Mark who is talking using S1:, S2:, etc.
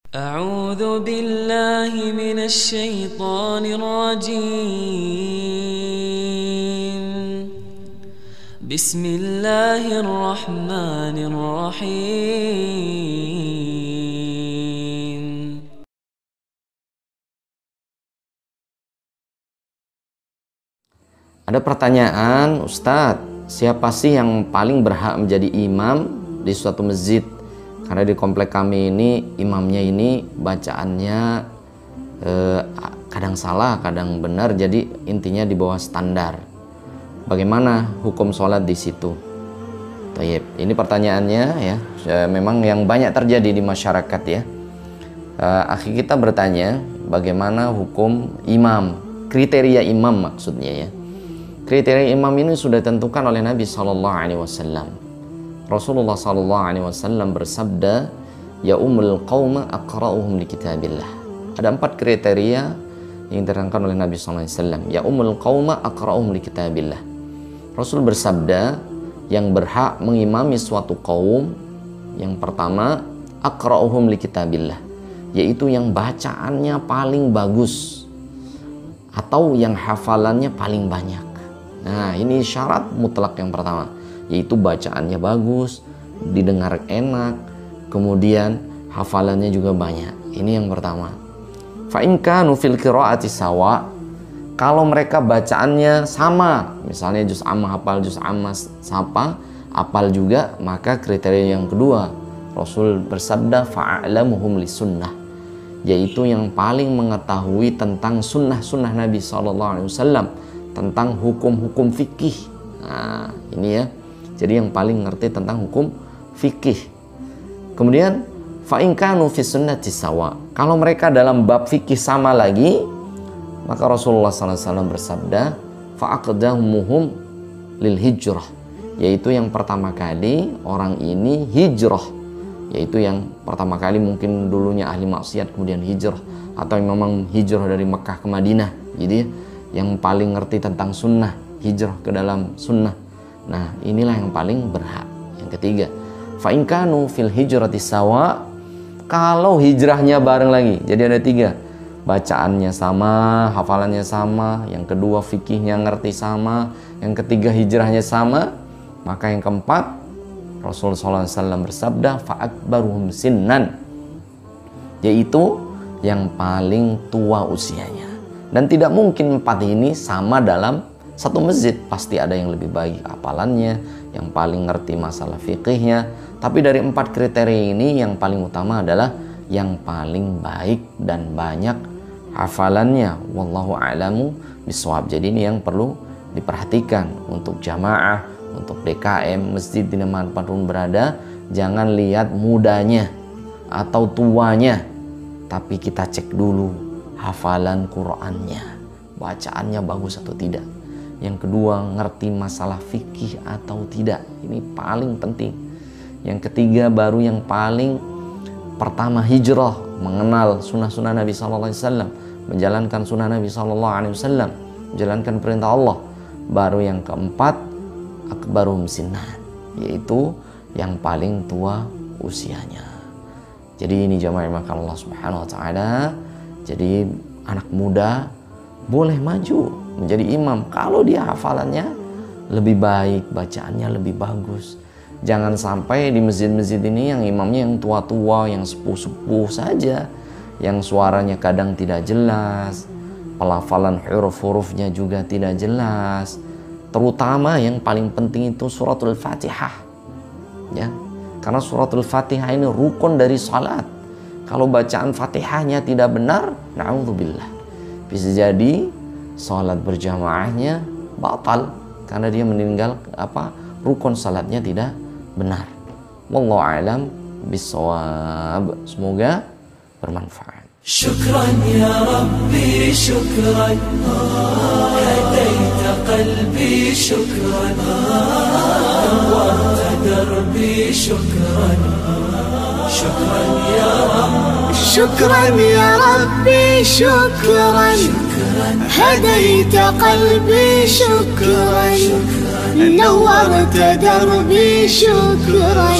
S1: أعوذ بالله من الشيطان الرجيم بسم الله الرحمن الرحيم.
S2: Ada pertanyaan, Ustadz, siapa sih yang paling berhak menjadi imam di suatu masjid? Karena di komplek kami ini imamnya ini bacaannya kadang salah, kadang benar, jadi intinya di bawah standar. Bagaimana hukum sholat di situ? Tayyib. Ini pertanyaannya ya, memang yang banyak terjadi di masyarakat ya. Akhi kita bertanya, bagaimana hukum imam? Kriteria imam maksudnya ya. Kriteria imam ini sudah ditentukan oleh Nabi SAW. Rasulullah SAW bersabda, ya ummul qauma aqra'uhum li kitabillah. Ada 4 kriteria yang diterangkan oleh Nabi SAW. Ya ummul qauma aqra'uhum li kitabillah. Rasul bersabda, yang berhak mengimami suatu kaum, yang pertama aqra'uhum li kitabillah, yaitu yang bacaannya paling bagus atau yang hafalannya paling banyak. Nah, ini syarat mutlak yang pertama, yaitu bacaannya bagus, didengar enak, kemudian hafalannya juga banyak. Ini yang pertama. Fa in kanu fil qiraati sawa, kalau mereka bacaannya sama, misalnya juz amma hafal, juz amma sapa hafal juga, maka kriteria yang kedua, Rasul bersabda fa'alamuhum lisunnah, yaitu yang paling mengetahui tentang sunnah-sunnah Nabi SAW, tentang hukum-hukum fikih. Nah, ini ya. Jadi yang paling ngerti tentang hukum fikih. Kemudian fa in kanu fi sunnati sawa, kalau mereka dalam bab fikih sama lagi, maka Rasulullah SAW bersabda fa aqdamuhum lil hijrah, yaitu yang pertama kali orang ini hijrah, yaitu yang pertama kali mungkin dulunya ahli maksiat kemudian hijrah, atau yang memang hijrah dari Mekah ke Madinah. Jadi yang paling ngerti tentang sunnah, hijrah ke dalam sunnah. Nah, inilah yang paling berhak. Yang ketiga, fa in kanu fil hijrati sawa, kalau hijrahnya bareng lagi. Jadi ada 3. Bacaannya sama, hafalannya sama, yang kedua fikihnya ngerti sama, yang ketiga hijrahnya sama, maka yang keempat Rasulullah SAW bersabda fa akbaruhum sinnan, yaitu yang paling tua usianya. Dan tidak mungkin 4 ini sama dalam satu masjid, pasti ada yang lebih baik hafalannya, yang paling ngerti masalah fikihnya. Tapi dari 4 kriteria ini yang paling utama adalah yang paling baik dan banyak hafalannya. Wallahu a'lamu bishawab. Jadi ini yang perlu diperhatikan untuk jamaah, untuk DKM, masjid di mana pun berada. Jangan lihat mudanya atau tuanya, tapi kita cek dulu hafalan Qur'annya, bacaannya bagus atau tidak. Yang kedua, ngerti masalah fikih atau tidak. Ini paling penting. Yang ketiga, baru yang paling pertama hijrah, mengenal sunnah-sunnah Nabi SAW, menjalankan sunnah Nabi SAW, menjalankan perintah Allah. Baru yang keempat, akbarum sinnan, yaitu yang paling tua usianya. Jadi ini jamaah makan Allah Subhanahu Wa Taala. Jadi anak muda boleh maju menjadi imam kalau dia hafalannya lebih baik, bacaannya lebih bagus. Jangan sampai di masjid-masjid ini yang imamnya yang tua-tua, yang sepuh-sepuh saja, yang suaranya kadang tidak jelas, pelafalan huruf-hurufnya juga tidak jelas. Terutama yang paling penting itu suratul Fatihah. Ya. Karena suratul Fatihah ini rukun dari salat. Kalau bacaan Fatihahnya tidak benar, na'udzubillah, bisa jadi salat berjamaahnya batal karena dia meninggal rukun salatnya tidak benar. Wallahu a'lam bishawab. Semoga bermanfaat.
S1: Syukran ya Rabbi, syukran, hadaita qalbi, syukran, nawwarta darbi, syukran, syukran ya Rabbi,
S3: syukran ya Rabbi, syukran, هديت قلبي شكرا نورت دربي شكرا